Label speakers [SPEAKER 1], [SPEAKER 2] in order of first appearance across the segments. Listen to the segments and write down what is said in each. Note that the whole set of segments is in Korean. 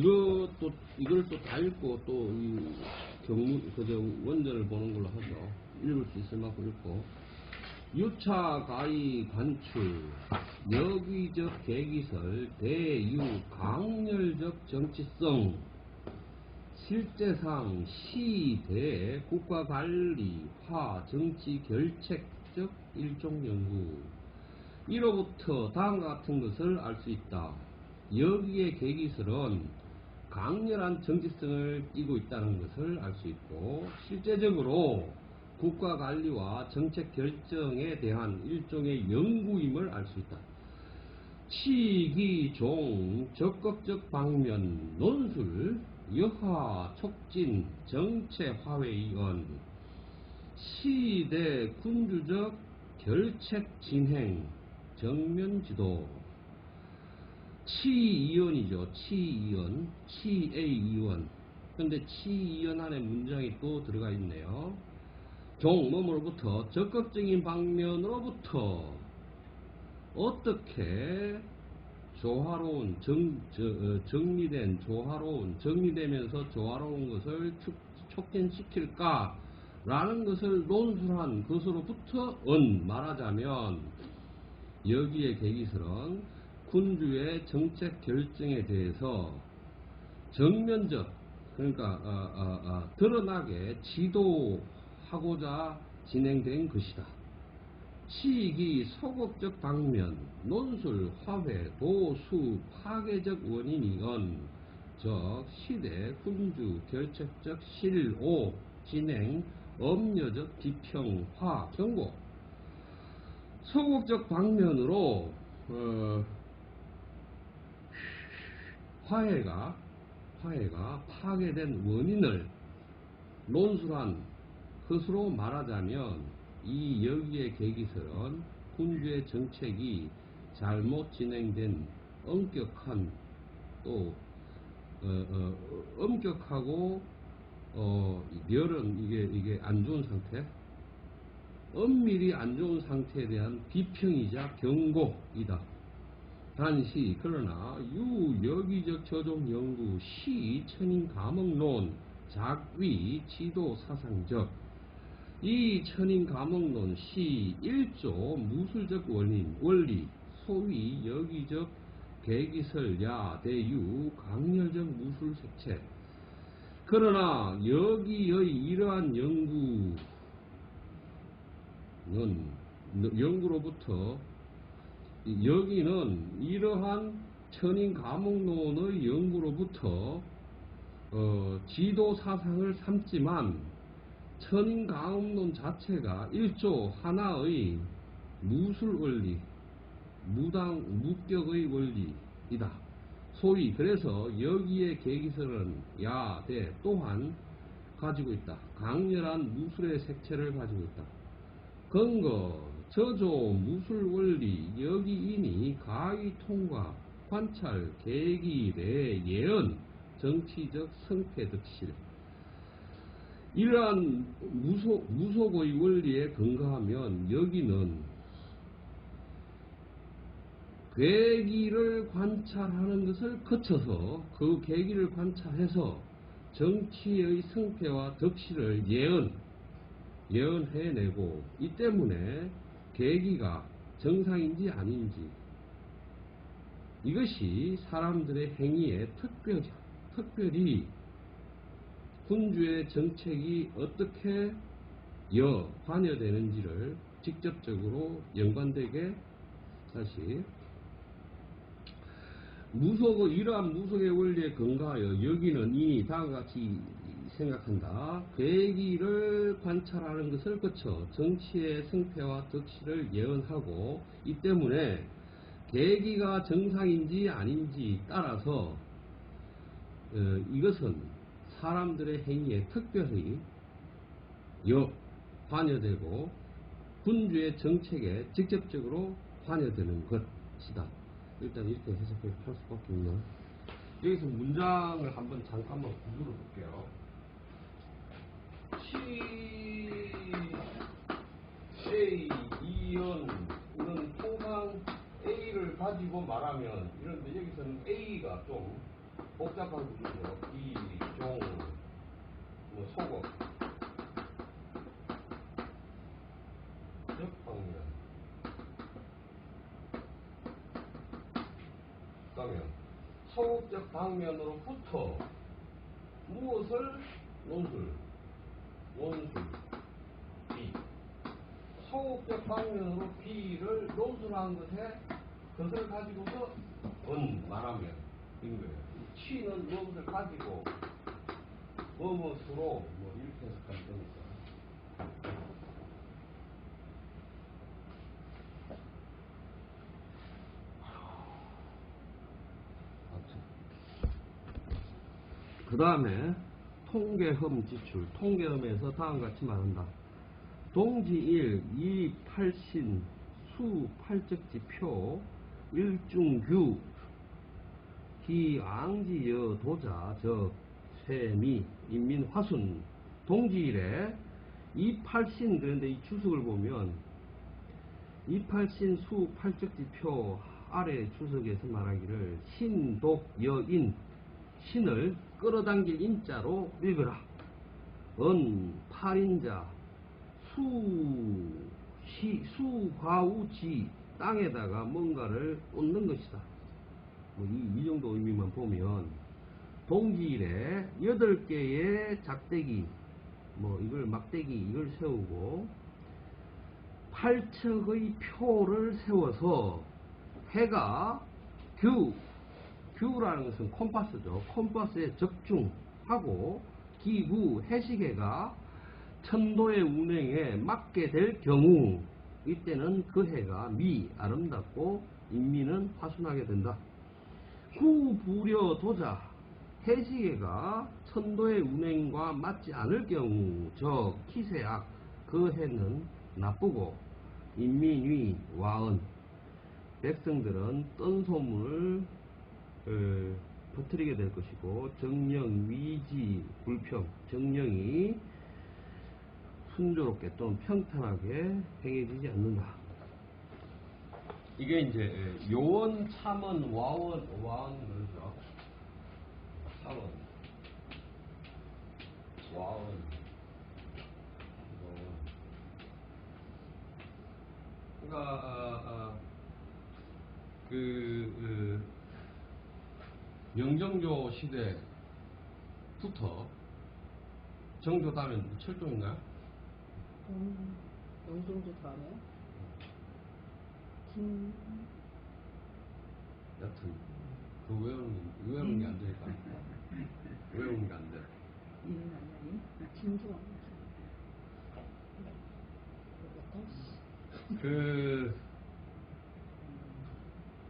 [SPEAKER 1] 이걸 또 다 읽고 또 이 그저 원전을 보는 걸로 하죠. 읽을 수 있을 만큼 읽고. 유차 가히 관출 여기적 계기설 대유 강렬적 정치성 실제상 시대 국가관리 화 정치 결책적 일종 연구 이로부터 다음과 같은 것을 알 수 있다. 여기의 계기설은 강렬한 정치성을 띠고 있다는 것을 알 수 있고 실제적으로 국가관리와 정책 결정에 대한 일종의 연구임을 알 수 있다. 치기종 적극적 방면 논술 여하 촉진 정체화회의원 시대 군주적 결책 진행 정면지도 치의원이죠. 치의원 치A의원 근데 치의원 안에 문장이 또 들어가 있네요. 종 뭐뭐로부터 적극적인 방면으로부터 어떻게 조화로운 정리되면서 조화로운 것을 촉진시킬까 라는 것을 논술한 것으로부터 말하자면 여기에 계기설은 군주의 정책 결정에 대해서 정면적 그러니까 드러나게 지도하고자 진행된 것이다. 시기 소극적 방면 논술 화회 도수 파괴적 원인이건 즉 시대 군주 결책적 실오 진행 엄려적 비평화 경고 소극적 방면으로 화해가 파괴된 원인을 논술한 것으로 말하자면 이 여기의 계기설은 군주의 정책이 잘못 진행된 엄격한 또 엄격하고 멸은 이게 안 좋은 상태 엄밀히 안 좋은 상태에 대한 비평이자 경고이다. 단시 그러나 여기적 저종 연구 시 천인 감옥론 작위 지도 사상적 이 천인 감옥론 시 1조 무술적 원리 소위 여기적 계기설 야대유 강렬적 무술 색채 그러나 여기의 이러한 연구로부터 여기는 이러한 천인 감옥론의 연구로부터 지도 사상을 삼지만 천인 감옥론 자체가 일조 하나의 무술 원리, 무격의 원리이다. 소위 그래서 여기에 계기설은 야대 또한 가지고 있다. 강렬한 무술의 색채를 가지고 있다. 근거 저조 무술 원리 여기이니 가히 통과 관찰 계기래 예언 정치적 성패 득실 이러한 무속의 원리에 근거하면 여기는 계기를 관찰하는 것을 거쳐서 그 계기를 관찰해서 정치의 성패와 득실을 예언해내고 이 때문에 계기가 정상인지 아닌지 이것이 사람들의 행위에 특별히 군주의 정책이 어떻게 관여되는지를 직접적으로 연관되게 다시 이러한 무속의 원리에 근거하여 여기는 이니 다음과 같이 생각한다. 계기를 관찰하는 것을 거쳐 정치의 승패와 득실을 예언하고 이 때문에 계기가 정상인지 아닌지 따라서 이것은 사람들의 행위에 특별히 관여되고 군주의 정책에 직접적으로 관여되는 것이다. 일단 이렇게 해석할 수밖에 없나. 여기서 문장을 한번 잠깐만 구조를 볼게요. A, 이는 통상 A를 가지고 말하면 이런데 여기서는 A가 좀 복잡한 구조죠. 비, 종, 뭐 속어, 적방면, 그러면 소극적 방면으로부터 무엇을 논술, B. 소극적 방면으로 B를 논술한 것을 가지고서 말하면 인 거예요. T는 무엇을 가지고 무엇으로 뭐 이렇게 해석하면 되니까. 그 다음에 통계흠 지출. 통계흠에서 다음과 같이 말한다. 동지 1, 2, 8신, 수, 팔적지표, 일중규, 기왕지여 도자, 적, 세미, 인민, 화순. 동지 1에 28신, 그런데 이 주석을 보면 28신, 수, 팔적지표 아래 주석에서 말하기를 신독, 여인, 신을 끌어당길 인자로 읽으라. 팔인자, 수화우지, 땅에다가 뭔가를 꽂는 것이다. 뭐 이 정도 의미만 보면 동지일에 8개의 작대기, 뭐 이걸 막대기 이걸 세우고 8척의 표를 세워서 해가 규라는 것은 콤파스죠. 콤파스에 적중하고 기구 해시계가 천도의 운행에 맞게 될 경우 이때는 그 해가 아름답고 인민은 화순하게 된다. 후부려 도자 해시계가 천도의 운행과 맞지 않을 경우 저 기세악 그 해는 나쁘고 인민위 와은 백성들은 뜬 소문을 퍼뜨리게 될 것이고 정령 위지 불평 정령이 순조롭게 또는 평탄하게 행해지지 않는다. 이게 이제 요원, 참원, 와원 그러죠. 참원, 와원, 그러니까 영정조 시대부터 정조 다음에 철종인가요?
[SPEAKER 2] 영종조 다음에
[SPEAKER 1] 여튼 그 외우는 게 안 되니까 외우는 게 안 돼.
[SPEAKER 2] 이름 아니야? 김조왕.
[SPEAKER 1] 그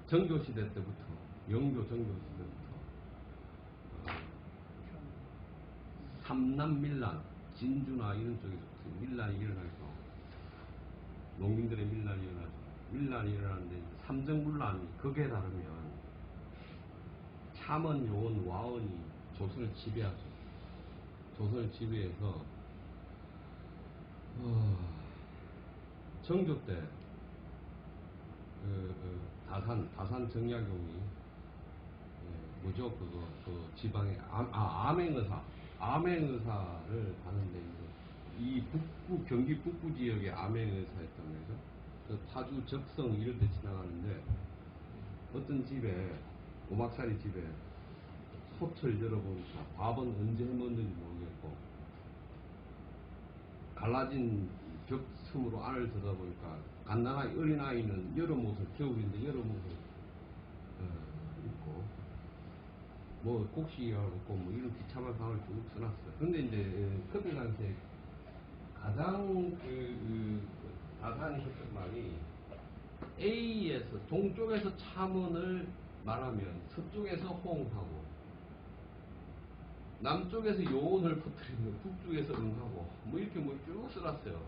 [SPEAKER 1] 정조 시대 때부터 정조 시대부터 삼남밀란 진주나 이런 쪽에서부터 밀란이 일어나서 농민들의 밀란이 일어나죠. 밀란이 일어나는데 삼정물란이 극에 다르면 참원, 요원, 와원이 조선을 지배하죠. 조선을 지배해서 정조 때 다산 정약용이 뭐죠? 그 지방에 암행의사를 하는데 이 경기 북부 지역의 암행의사였단 말이죠. 그 파주 적성 이런 데 지나가는데 어떤 집에 오막살이 집에 솥을 열어보니까 밥은 언제 해먹는지 모르겠고 갈라진 벽틈으로 안을 들여다보니까 간단하게 어린아이는 여름옷을 겨울인데 여름옷을 입고 뭐 곡식이라고 있고 뭐 이런 비참한 상황을 쭉 써놨어요. 근데 이제 그때 당시에 가장 다산이 했던 말이 A에서 동쪽에서 참원을 말하면 서쪽에서 호응하고 남쪽에서 요원을 퍼뜨리면 북쪽에서 응하고 뭐 이렇게 뭐 쭉 써놨어요.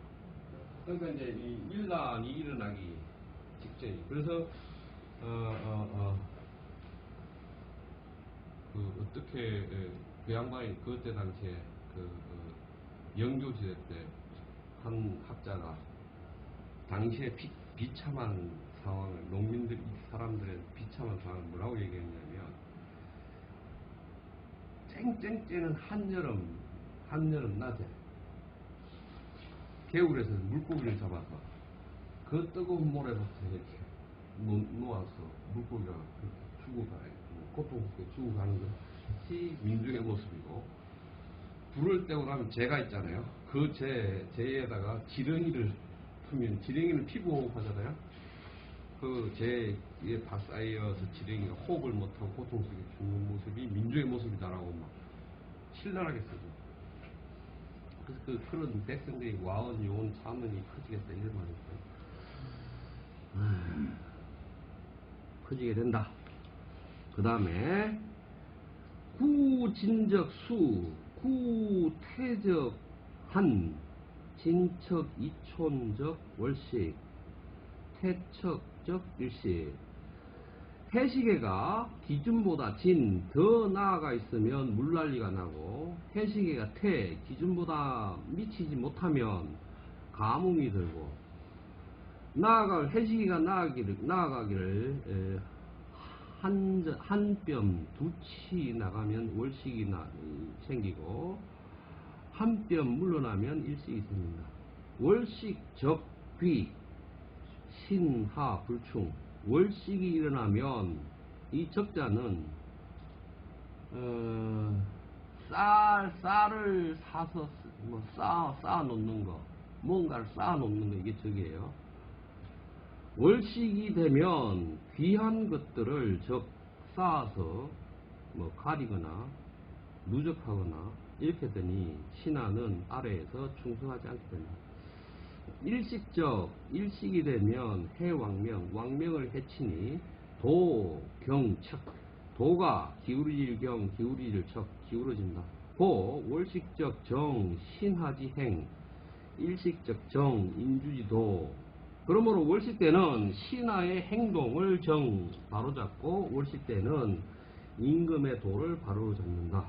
[SPEAKER 1] 그러니까 이제 이 밀란이 일어나기 직전이 그래서 어떻게 그 양반이 그때 당시에 영조시대 때 한 학자가 당시에 비참한 상황을 농민들 사람들의 비참한 상황을 뭐라고 얘기했냐면 쨍쨍 한여름 낮에 개울에서 물고기를 잡아서 그 뜨거운 모래부터 이렇게 놓아서 물고기가 그렇게 죽어가요. 고통스럽게 죽어가는 것이 민중의 모습이고, 불을 떼고 나면 재가 있잖아요. 그 재에다가 지렁이를 풀면 지렁이는 피부 하잖아요. 그 재에 다 쌓여서 지렁이가 호흡을 못하고 고통스럽게 죽는 모습이 민중의 모습이다라고 막 신랄하게 쓰죠. 그래서 그런 백성들이 와은 요은 자문이 커지겠다 이런 말이죠. 커지게 된다. 그 다음에 구진적 수, 구태적 한, 진척 이촌적 월식, 태척적 일식. 해시계가 기준보다 더 나아가 있으면 물난리가 나고, 해시계가 기준보다 미치지 못하면 가뭄이 들고, 해시계가 나아가기를 한 뼘 두치 나가면 월식이 생기고, 한 뼘 물러나면 일식이 생긴다. 월식 적귀 신하 불충. 월식이 일어나면 이 적자는 쌀을 사서 쌓아 놓는 거, 뭔가를 쌓아 놓는 거, 이게 적이에요. 월식이 되면 귀한 것들을 쌓아서 가리거나 누적하거나 이렇게 되니 신하는 아래에서 충성하지 않게 된다. 일식이 되면 왕명을 해치니 경척. 도가 기울이질 척, 기울어진다. 월식적 정, 신하지행. 일식적 정, 인주지도. 그러므로 월식 때는 신하의 행동을 바로잡고, 월식 때는 임금의 도를 바로잡는다.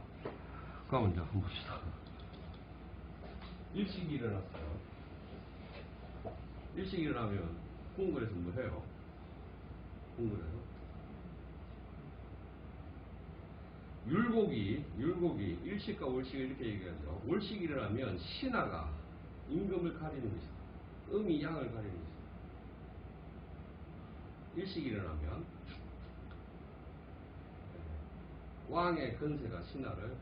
[SPEAKER 1] 그럼 이제 한번 봅시다. 일식이 일어났어요. 일식이 일어나면 궁궐에서 뭐 해요? 궁궐에서 율곡이 일식과 월식을 이렇게 얘기하죠. 월식이 일어나면 신하가 임금을 가리는 것이다. 음이 양을 가리는 것이다. 일식이 일어나면 왕의 건세가 신하를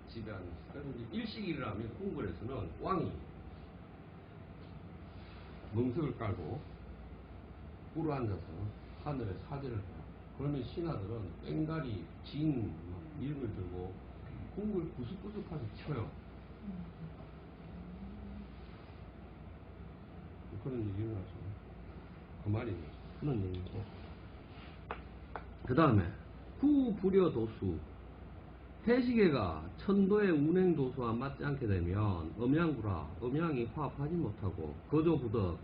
[SPEAKER 1] 지배하는 것이다. 그래서 일식이 일어나면 궁궐에서는 왕이 멍석을 깔고 꿇어 앉아서 하늘에 사제를 해요. 그러면 신하들은 꽹가리, 이름을 들고 궁을 구석구석하게 쳐요. 그런 일이 일어나죠. 그 말이 그런 얘기죠. 그 다음에 구불여도수. 해시계가 천도의 운행도수와 맞지 않게 되면 음양이 화합하지 못하고, 거조부덕,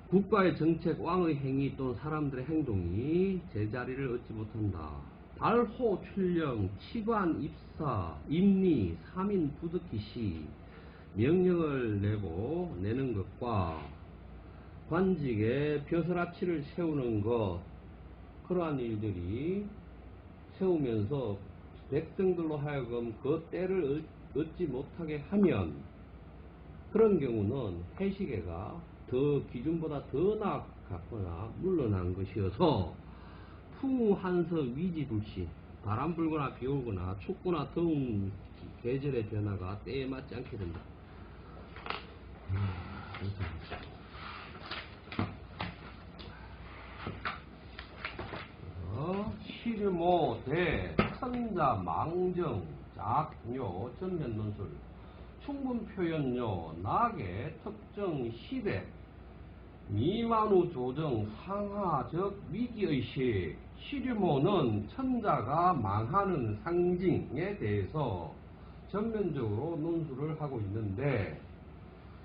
[SPEAKER 1] 국가의 정책, 왕의 행위 또는 사람들의 행동이 제자리를 얻지 못한다. 발호, 출령, 치관, 입사, 임리, 삼인, 부득기 시 명령을 내는 것과 관직에 벼슬아치를 세우는 것, 그러한 일들이 세우면서 백성들로 하여금 그 때를 얻지 못하게 하면, 그런 경우는 해시계가 기준보다 더 나아갔거나 물러난 것이어서 풍한서 위지불시, 바람 불거나 비 오거나 춥거나 더운 계절의 변화가 때에 맞지 않게 된다. 시르모 대 천자 망정 작료 전면 논술 충분 표현요 낙의 특정 시대 미만후 조정 상하적 위기의식. 시르모는 천자가 망하는 상징에 대해서 전면적으로 논술을 하고 있는데,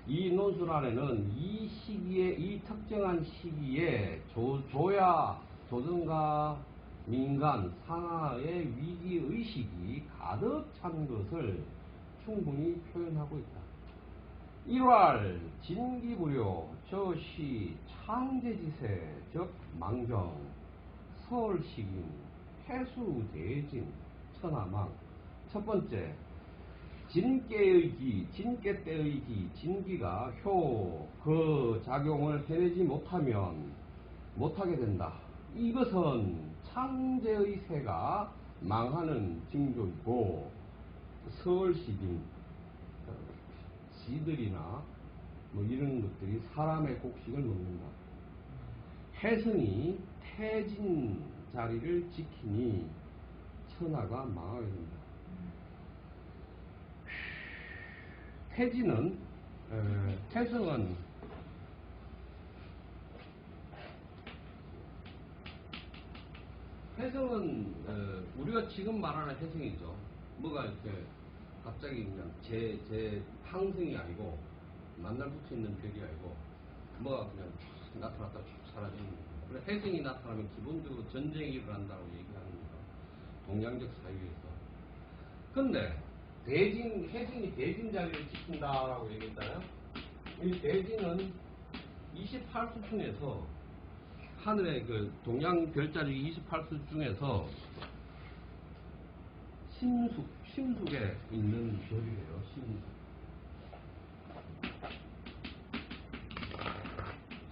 [SPEAKER 1] 이 논술 안에는 이 특정한 시기에 조정과 민간 상하의 위기의식이 가득 찬 것을 충분히 표현하고 있다. 1월 진기부려 저시 창제지세 즉 망정 서울시긴 해수대진 천하망 첫 번째, 진깨의 기, 진깨 때의 기, 진기가 그 작용을 해내지 못하게 된다. 이것은 창제의 새가 망하는 징조이고, 서울시 등 시들이나 뭐 이런 것들이 사람의 곡식을 먹는다. 혜성이 태진 자리를 지키니 천하가 망하게 된다. 태진은 혜성은 우리가 지금 말하는 혜성이죠. 뭐가 이렇게 갑자기 그냥 제 항성이 아니고 만날 붙어 있는 별이 아니고 뭐가 그냥 쭉 나타났다 쭉 사라지는 거예요. 그래서 혜성이 나타나면 기본적으로 전쟁이 일어난다고 얘기하는 거예요. 동양적 사회에서. 근데 혜성이 대진 자리를 지킨다라고 얘기했잖아요. 이 대진은 28수 중에서 하늘의 그 동양 별자리 28수 중에서 신숙에 있는 별이래요.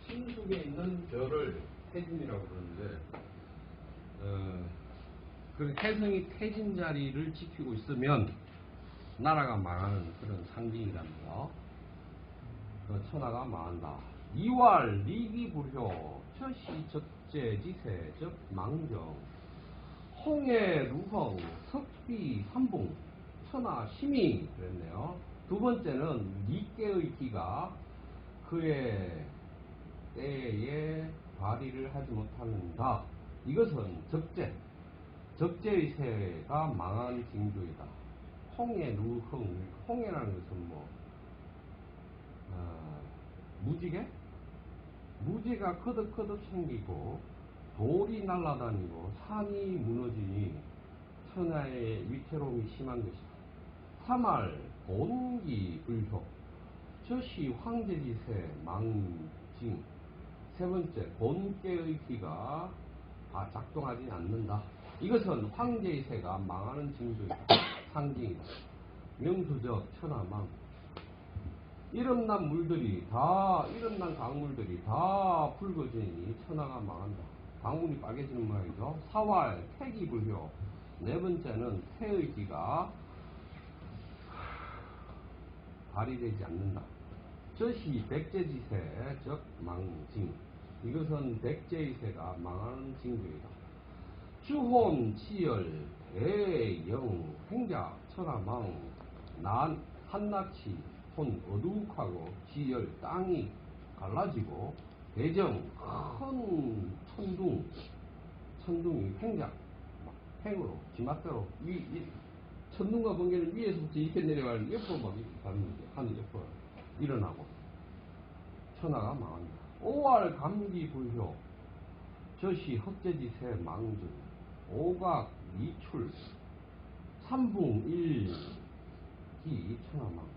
[SPEAKER 1] 신숙에 있는 별을 태진이라고 그러는데, 그 혜성이 태진 자리를 지키고 있으면 나라가 망하는 그런 상징이랍니다. 천하가 망한다. 이왈 리기불효 처시 적재지세 즉 망정 홍해 루성 석비 삼봉 천하 심이 그랬네요. 두 번째는 리께의 기가 그의 때에 발휘를 하지 못하는다. 이것은 적재의 새가 망한 징조이다. 홍해 루흥, 홍해라는 것은 무지가 커덕커덕 생기고 돌이 날아다니고 산이 무너지니 천하의 위태로움이 심한 것이다. 3할 곤기불효 저시 황제지세 망징. 세 번째, 곤깨의 기가 작동하지 않는다. 이것은 황제의 새가 망하는 징조이다. 상징이다. 명수적 천하망. 이름난 강물들이 다 붉어지니 천하가 망한다. 강물이 빨개지는 모양이죠. 사활 태기불효. 네 번째는 태의 기가 발휘되지 않는다. 저시 백제지세 즉 망징. 이것은 백제의 새가 망하는 징조이다. 주혼 치열 대영 행자 천하망. 한낮이 손 어둑하고 지열 땅이 갈라지고 대정 큰 천둥이 횡장 횡으로 지맛대로 천둥과 번개는 위에서부터 이렇게 내려가는 옆으로 막 이렇게 가는 거죠. 하늘 옆으로 일어나고 천하가 망한다. 5할 감기불효 저시 헛재지세 망증 오각 이출 삼붕일기 천하망.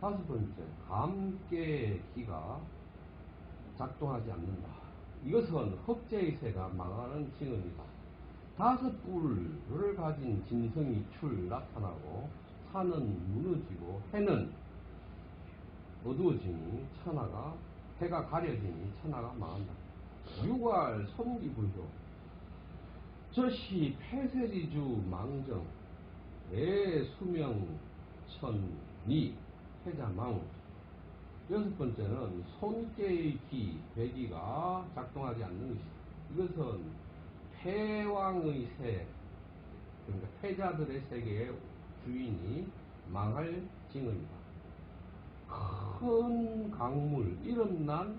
[SPEAKER 1] 다섯 번째, 감깨기가 작동하지 않는다. 이것은 흑제의 새가 망하는 징언이다. 다섯 뿔을 가진 진성이 나타나고 산은 무너지고 해는 어두워지니 해가 가려지니 천하가 망한다. 6할 손기불효 저시 폐쇄리주 망정 대수명천리 해자망. 여섯 번째는 손깨의 기, 배기가 작동하지 않는 것이다. 이것은 패왕의 세, 그러니까 패자들의 세계의 주인이 망할 징언이다. 큰 강물, 이름난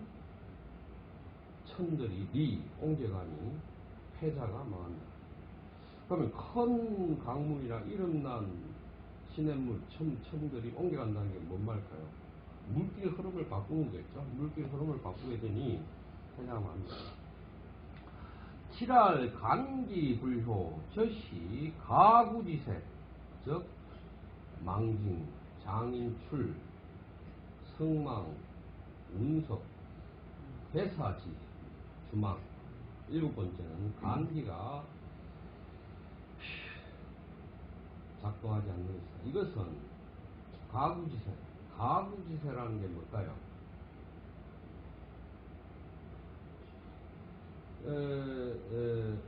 [SPEAKER 1] 천들이 옹제가니 패자가 망한다. 그러면 큰 강물이나 이름난 시냇물, 천들이 옮겨간다는 게 뭔 말일까요? 물길 흐름을 바꾸는 거겠죠. 물길 흐름을 바꾸게 되니 패자가 망한다. 7할 간기불효 저시 가구지세 즉 망징, 장인출, 성망, 운석, 배사지, 주망. 일곱 번째는 간기가 작동하지 않는 것이다. 이것은 가구지세. 가구지세라는 게 뭘까요?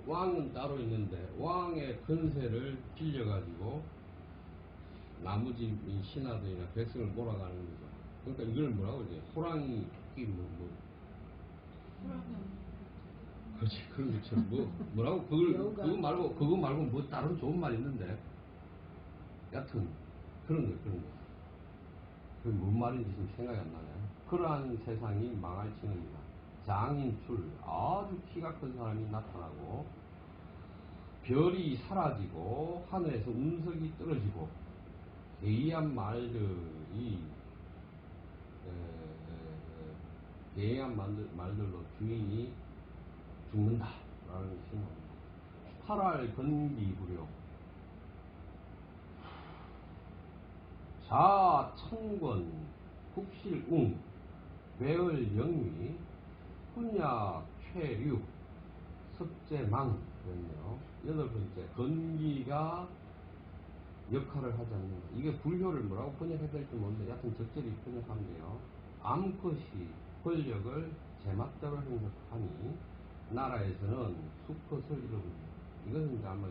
[SPEAKER 1] 왕은 따로 있는데 왕의 권세를 빌려가지고 나머지 이 신하들이나 백성을 몰아가는 거죠. 그러니까 이걸 뭐라고 그러지? 호랑이 토끼 그렇지, 그런 것처럼 뭐라고 그거 말고 뭐 다른 좋은 말 있는데 여튼 그런 거. 그게 뭔 말인지 지금 생각이 안 나네. 그러한 세상이 망할 징후입니다. 장인출, 아주 키가 큰 사람이 나타나고 별이 사라지고 하늘에서 운석이 떨어지고 괴이한 말들이 괴이한 말들로 주인이 죽는다 라는 것이 나옵니다. 8할 건기구려 자천권 국실웅 배을영위 훈약 최류 섭제망 그랬네요. 8번째 건기가 역할을 하지 않는다. 이게 불효를 뭐라고 번역해야 될지 모르는데 여하튼 적절히 번역하면 돼요. 암컷이 권력을 제멋대로 행사하니 나라에서는 수컷을 잃어버린다. 이것은 이제 아마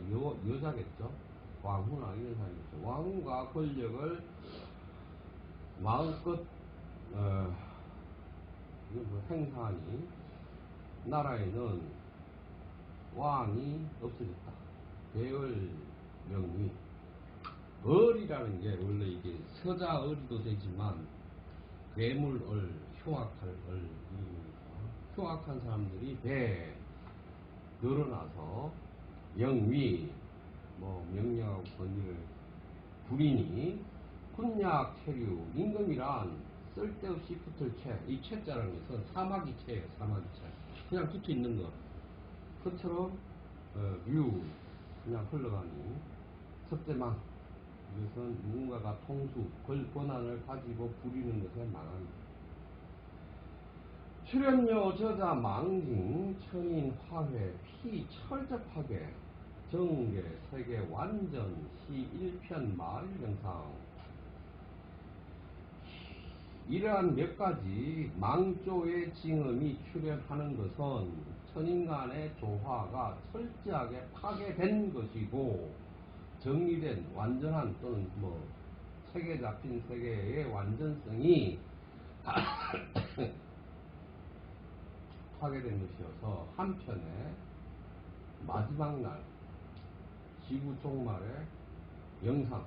[SPEAKER 1] 여자겠죠. 왕후나 이런 사람이겠죠. 왕후가 권력을 마음껏 행사하니 나라에는 왕이 없어졌다. 배을 명위 을이라는 게 원래 이게 서자을도 되지만 괴물을 흉악할 을입니다. 흉악한 사람들이 배 늘어나서 영위 명령하고 권위를 부리니 훈약 체류 임금이란 쓸데없이 붙을 채. 이 채자라는 것은 사마귀 채예요. 사마귀 채. 그냥 붙어 있는 것. 그처럼 류 그냥 흘러가니 섭제망. 이것은 누군가가 통수, 권한을 가지고 부리는 것에 망합니다. 출연료 저자 망징 천인 화회 피 철접하게 정계 세계 완전 시 1편 마일영상. 이러한 몇 가지 망조의 징음이 출현하는 것은 천인간의 조화가 철저하게 파괴된 것이고 정리된 완전한 또는 책에 잡힌 세계의 완전성이 파괴된 것이어서 한편에 마지막 날 지구 종말의 영상이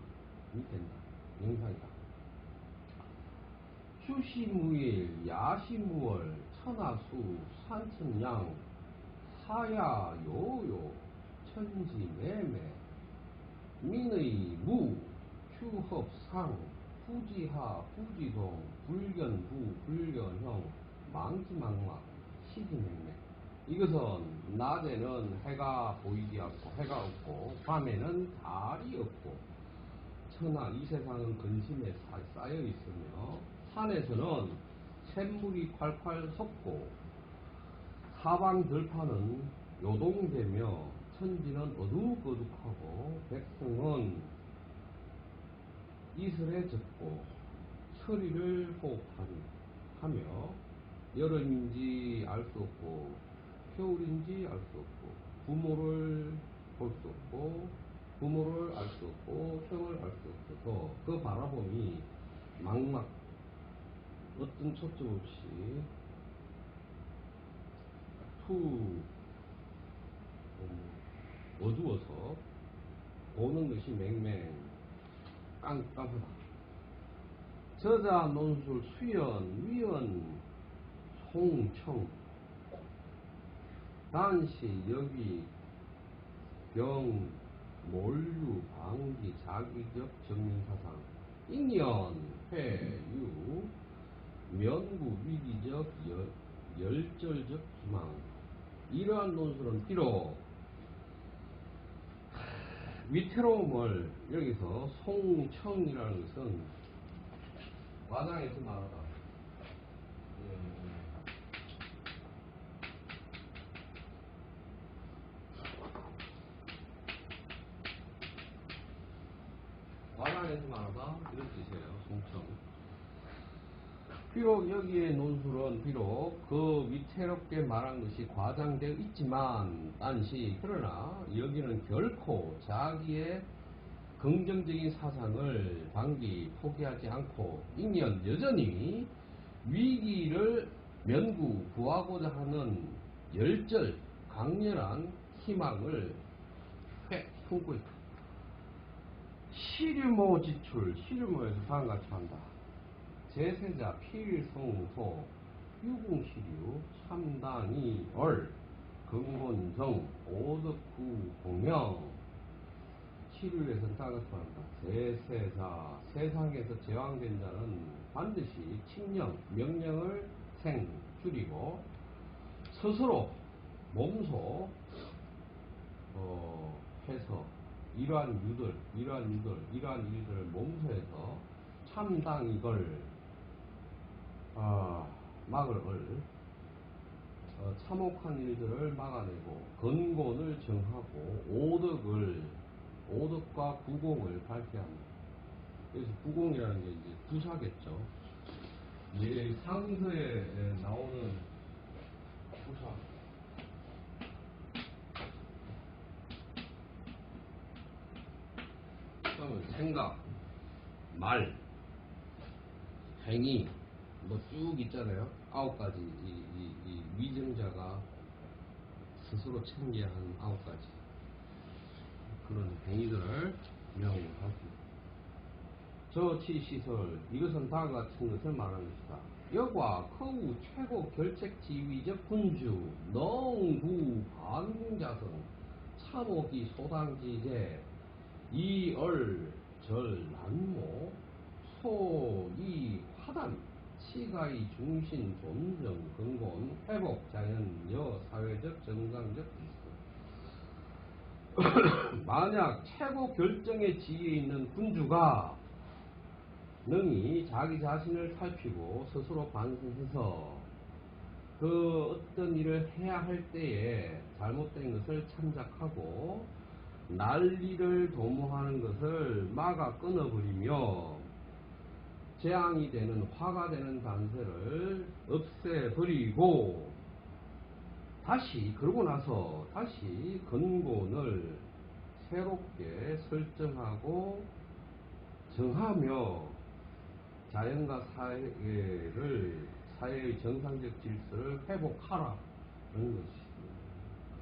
[SPEAKER 1] 된다. 영상이다. 추시무일 야시무월 천하수 산천양 사야요요 천지매매 민의 무 추합상 후지하 후지동 불견부 불견형 망지망막 시기맹매. 이것은 낮에는 해가 보이지 않고 해가 없고 밤에는 달이 없고 천하 이 세상은 근심에 쌓여 있으며 산에서는 샘물이 콸콸 솟고 사방 들판은 요동되며 천지는 어둑어둑하고 백성은 이슬에 젖고 철이를 호흡하며 여름인지 알 수 없고 겨울인지 알 수 없고 부모를 볼 수 없고 부모를 알 수 없고 형을 알 수 없어서 그 바라봄이 막막 어떤 초점 없이 어두워서 보는 것이 맹맹 깜깜하다. 저자 논술 수연 위연 송청 단시 여기 병 몰유 방기 자기적 정민사상 인연 회유 면구 위기적 열절적 기망. 이러한 논술은 비록 위태로움을 여기서 송청이라는 것은 과장해서 말하다. 과장해서만 하다 이런 뜻이에요. 송청. 비록 여기에 논술은 비록 그 위태롭게 말한 것이 과장되어 있지만 딴시 그러나 여기는 결코 자기의 긍정적인 사상을 방기 포기하지 않고 인연 여전히 위기를 면구 구하고자 하는 열절 강렬한 희망을 품고 있다. 시류모 지출, 시류모에서 다음과 같이 한다. 제세자 필성소 유궁시류 참당이 얼 근본정 오덕구 공명. 시류에서는 다음과 같이 한다. 제세자 세상에서 제왕된 자는 반드시 칙령 명령을 줄이고 스스로 몸소 해서 이러한 일들을 몸소해서 참당 이걸 막을 참혹한 일들을 막아내고 근본을 정하고 오덕과 구공을 밝혀야 합니다. 그래서 구공이라는 게 이제 부사겠죠. 예, 상서에 나오는 부사. 그러면 생각, 말, 행위, 뭐 쭉 있잖아요. 9가지 이 위정자가 스스로 챙겨야 하는 9가지 그런 행위들을 명할 수 있습니다. 저치시설 이것은 다음과 같은 것을 말하는 것이다. 여과 커우 최고 결책 지위적 군주 농구 반궁자성 참옥이 소당지제 이얼 절 난모 소이 화단 치가이 중신 존정 근본 회복 자연 여 사회적 정상적 질서. 만약 최고 결정의 지위에 있는 군주가 능히 자기 자신을 살피고 스스로 반성해서 그 어떤 일을 해야 할 때에 잘못된 것을 참작하고 난리를 도모하는 것을 막아 끊어버리며 재앙이 되는 화가 되는 단세를 없애버리고 그러고 나서 다시 근본을 새롭게 설정하고 정하며 자연과 사회의 정상적 질서를 회복하라 는 것이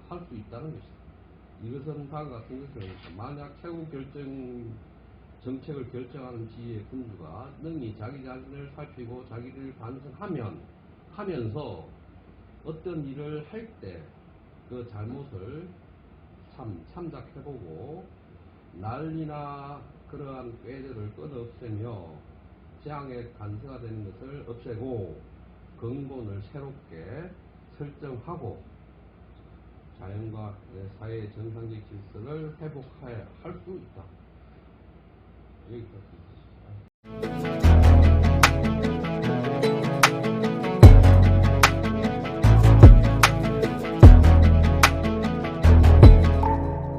[SPEAKER 1] 할 수 있다는 것이다. 이것은 다음과 같은 것을 만약 최고 정책을 결정하는 지위의 군주가 능히 자기 자신을 살피고 자기를 하면서 어떤 일을 할 때 그 잘못을 참작해보고 난리나 그러한 꾀들을 끊어 없애며 재앙의 간세가 되는 것을 없애고 근본을 새롭게 설정하고 자연과 사회의 정상적 질서를 회복할 수 있다. 여기까지.